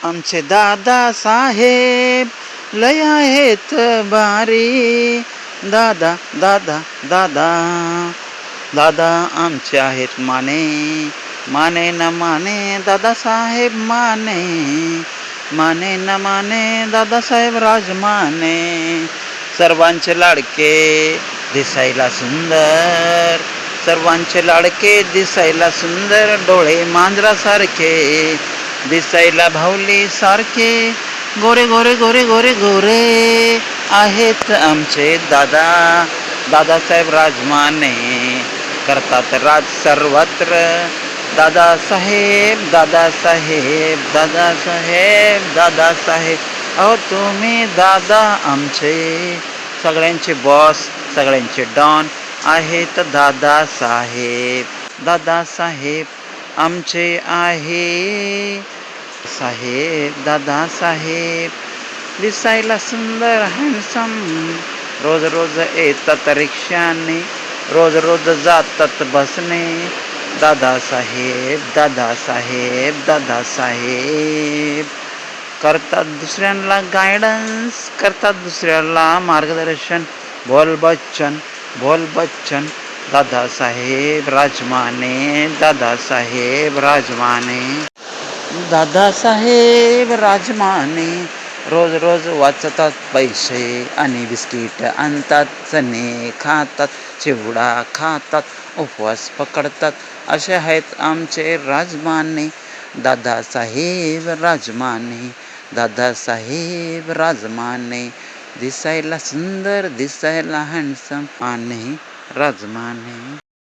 आमचे दादा साहेब लय आहेत भारी. दादा दादा दादा दादा आमचे आहेत माने. माने न माने दादासाहेब माने. माने न माने दादासाहेब राजमाने. सर्वांचे लाडके दिसायला सुंदर. सर्वांचे लाडके दिसायला सुंदर. डोळे मांजरासारखे दिसायला भावली सारखे. गोरे गोरे गोरे गोरे गोरे आहेत आमचे दादा. दादासाहेब राजमाने करतात राज सर्वत्र. दादासाहेब दादासाहेब दादासाहेब दादासाहेब. अहो तुम्ही दादा आमचे. सगळ्यांचे बॉस सगळ्यांचे डॉन आहेत दादासाहेब. दादासाहेब आमचे आहे साहेब. दादासाहेब दिसायला सुंदर हँडसम. रोज रोज येतात रिक्षाने. रोज रोज जातात बसने. दादासाहेब दादासाहेब दादासाहेब करतात दुसऱ्यांना गायडन्स. करतात दुसऱ्याला मार्गदर्शन. बोल बच्चन बोल बच्चन. दादासाहेब राजमाने. दादासाहेब राजमाने. दादासाहेब राजमाने रोज रोज वाचतात पैसे आणि बिस्किट आणतात. चणे खातात. चिवडा खातात. उपवास पकडतात. असे आहेत आमचे राजमाने. दादासाहेब राजमाने. दादासाहेब राजमाने दिसायला सुंदर दिसायला हँडसम. माने राजमाने.